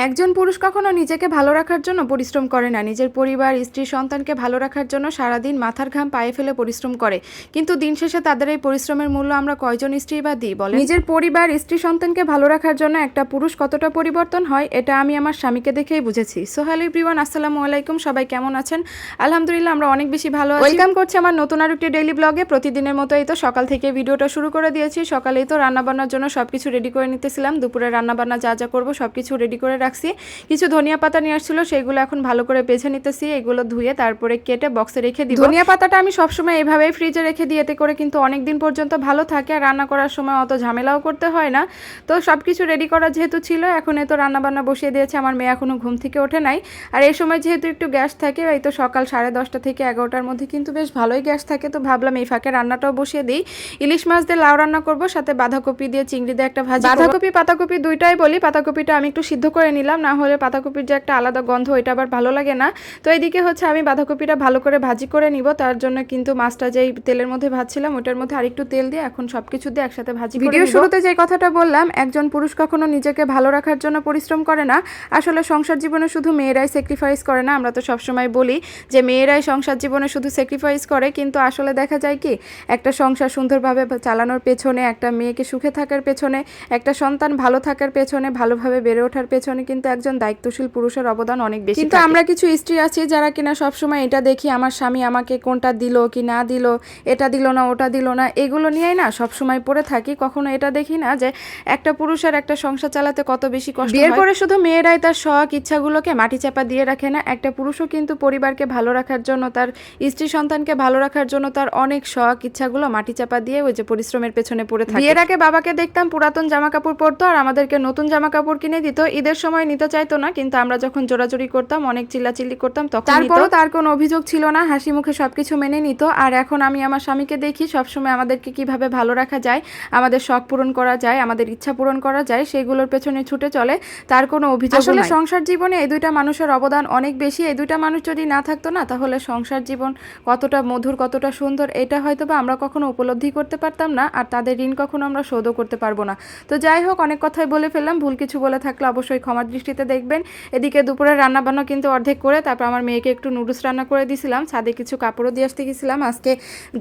একজন পুরুষ কখনো নিজেকে ভালো রাখার জন্য পরিশ্রম করে না। নিজের পরিবার, স্ত্রী, সন্তানকে ভালো রাখার জন্য সারাদিন মাথার ঘাম পায়ে ফেলে পরিশ্রম করে। কিন্তু দিন শেষে তাদের এই পরিশ্রমের মূল্য আমরা কয়জন স্ত্রী বা দিই বলেন? নিজের পরিবার, স্ত্রী, সন্তানকে ভালো রাখার জন্য একটা পুরুষ কতটা পরিবর্তন হয় এটা আমি আমার স্বামীকে দেখেই বুঝেছি। সো হ্যালো এভরিওয়ান, আসসালামু আলাইকুম। সবাই কেমন আছেন? আলহামদুলিল্লাহ আমরা অনেক বেশি ভালো আছি। ওয়েলকাম করছি আমার নতুন আর একটি ডেইলি ব্লগে। প্রতিদিনের মতো এই তো সকাল থেকে ভিডিওটা শুরু করে দিয়েছি। সকালেই তো রান্নাবান্নার জন্য সবকিছু রেডি করে নিতেছিলাম। দুপুরে রান্নাবান্না যা যা করবো সবকিছু রেডি করে রাখছি। কিছু ধনিয়া পাতা নিয়ে আসছিল, সেগুলো এখন ভালো করে বেছে নিতেছি। এগুলো ধুয়ে তারপরে কেটে বক্সে রেখে দিব। ধনিয়া পাতাটা আমি সবসময় এইভাবেই ফ্রিজে রেখে দিই, এতে করে কিন্তু অনেক দিন পর্যন্ত ভালো থাকে আর রান্না করার সময় অত ঝামেলাও করতে হয় না। তো সব কিছু রেডি করা যেহেতু ছিল, এখন এই তো রান্নাবান্না বসিয়ে দিয়েছে। আমার মেয়ে এখনও ঘুম থেকে ওঠে নাই। আর এই সময় যেহেতু একটু গ্যাস থাকে, এই তো সকাল 10:30 থেকে 11টার মধ্যে কিন্তু বেশ ভালোই গ্যাস থাকে। তো ভাবলাম এই ফাঁকে রান্নাটাও বসিয়ে দিই। ইলিশ মাছ দিয়ে লাউ রান্না করব, সাথে বাঁধাকপি দিয়ে চিংড়ি দিয়ে একটা ভাজি। বাঁধাকপি পাতাকপি দুইটাই বলি। পাতাকপিটা আমি একটু সিদ্ধ করে নিলাম, না হলে পাতাকপির যে একটা আলাদা গন্ধ ওইটা আবার ভালো লাগে না। তো এইদিকে হচ্ছে আমি বাঁধাকপিটা ভালো করে ভাজি করে নিব। তার জন্য কিন্তু মাছটা যেই তেলের মধ্যে ভাজছিলাম ওটার মধ্যে আরেকটু তেল দিয়ে এখন সবকিছু দিয়ে একসাথে ভাজি করে নিব। ভিডিও শুরুতে যে কথাটা বললাম, একজন পুরুষ কখনো নিজেকে ভালো রাখার জন্য পরিশ্রম করে না। আসলে সংসার জীবনে শুধু মেয়েরাই স্যাক্রিফাইস করে না। আমরা তো সবসময় বলি যে মেয়েরাই সংসার জীবনে শুধু স্যাক্রিফাইস করে, কিন্তু আসলে দেখা যায় কি একটা সংসার সুন্দরভাবে চালানোর পেছনে, একটা মেয়েকে সুখে থাকার পেছনে, একটা সন্তান ভালো থাকার পেছনে, ভালোভাবে বেড়ে ওঠার পেছনে কিন্তু একজন দায়িত্বশীল পুরুষের অবদান অনেক বেশি। কিন্তু আমরা কিছু স্ত্রী আছি যারা কিনা সবসময় এটা দেখি আমার স্বামী আমাকে কোনটা দিল কি না দিল, এটা দিল না ওটা দিল না, এগুলো নিয়েই না সবসময় পড়ে থাকি। কখনো এটা দেখি না যে একটা পুরুষের একটা সংসার চালাতে কত বেশি কষ্ট হয়। বিয়ের পরে শুধু মেয়েরাই তার শখ ইচ্ছাগুলোকে মাটি চাপা দিয়ে রাখে না, একটা পুরুষও কিন্তু পরিবারকে ভালো রাখার জন্য, তার স্ত্রী সন্তানকে ভালো রাখার জন্য তার অনেক শখ ইচ্ছাগুলো মাটি চাপা দিয়ে ওই যে পরিশ্রমের পেছনে পড়ে থাকে। বিয়ের আগে বাবাকে দেখতাম পুরাতন জামা কাপড় পরতো আর আমাদেরকে নতুন জামা কাপড় কিনে দিত। ঈদের সময় নিতে চাইতো না, কিন্তু আমরা যখন জোরাজোরি করতাম, অনেক চিল্লাচিল্লি করতাম, তখন তারপরও তার কোনো অভিযোগ ছিল না, হাসি মুখে সবকিছু মেনে নিত। আর এখন আমি আমার স্বামীকে দেখি সবসময় আমাদেরকে কিভাবে ভালো রাখা যায়, আমাদের শখ পূরণ করা যায়, আমাদের ইচ্ছা পূরণ করা যায়, সেগুলোর পেছনে ছুটে চলে। তার কোনো অভিযোগ নাই। আসলে সংসার জীবনে এই দুইটা মানুষের অবদান অনেক বেশি। এই দুইটা মানুষ যদি না থাকতো না, তাহলে সংসার জীবন কতটা মধুর, কতটা সুন্দর, এটা হয়তো বা আমরা কখনো উপলব্ধি করতে পারতাম না। আর তাদের ঋণ কখনো আমরা শোধও করতে পারবো না। তো যাই হোক, অনেক কথাই বলে ফেললাম। ভুল কিছু বলে থাকলে অবশ্যই ক্ষমার দৃষ্টিতে দেখবেন। এদিকে দুপুরের রান্নাবান্না কিন্তু অর্ধেক করে তারপর আমার মেয়েকে একটু নুডলস রান্না করে দিয়েছিলাম। ছাদে কিছু কাপড়ও দিয়ে আসতে গেছিলাম। আজকে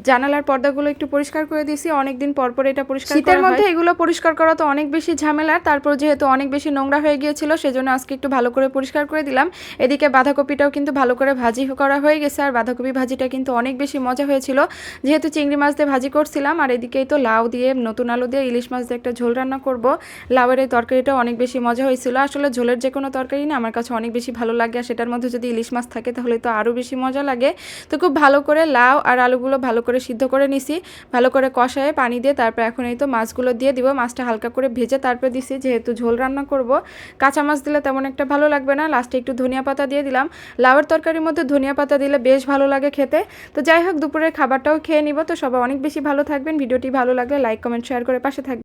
জানালার পর্দাগুলো একটু পরিষ্কার করে দিয়েছি, অনেকদিন পর পর এটা পরিষ্কার করা হয়। শীতের মধ্যে এগুলো পরিষ্কার করা তো অনেক বেশি ঝামেলার, তারপর যেহেতু অনেক বেশি নোংরা হয়ে গিয়েছিল সেজন্য আজকে একটু ভালো করে পরিষ্কার করে দিলাম। এদিকে বাঁধাকপিটাও কিন্তু ভালো করে ভাজি করা হয়ে গেছে। আর বাঁধাকপি ভাজিটা কিন্তু অনেক বেশি মজা হয়েছিল, যেহেতু চিংড়ি মাছ দিয়ে ভাজি করছিলাম। আর এদিকেই তো লাউ দিয়ে, নতুন আলু দিয়ে ইলিশ মাছ দিয়ে একটা ঝোল রান্না করব। লাউয়ের এই তরকারিটা অনেক বেশি মজা হয়েছিল। আসলে ঝোলের যে কোনো তরকারি না আমার কাছে অনেক বেশি ভালো লাগে, আর সেটার মধ্যে যদি ইলিশ মাছ থাকে তাহলে তো আরও বেশি মজা লাগে। তো খুব ভালো করে লাউ আর আলুগুলো ভালো করে সিদ্ধ করে নিছি, ভালো করে কষায় পানি দিয়ে। তারপর এখন এই তো মাছগুলো দিয়ে দিব। মাছটা হালকা করে ভেজে তারপর দিছি, যেহেতু ঝোল রান্না করব। কাঁচা মাছ দিলে তেমন একটা ভালো লাগবে না। লাস্টে একটু ধনিয়া পাতা দিয়ে দিলাম। লাউয়ের তরকারির মধ্যে ধনিয়া পাতা দিলে বেশ ভালো লাগে খেতে। তো যাই হোক, দুপুরের খাবারটাও খেয়ে নিব। তো সবাই অনেক বেশি ভালো থাকবেন। ভিডিওটি ভালো লাগলে লাইক কমেন্ট শেয়ার করে পাশে থাকবেন।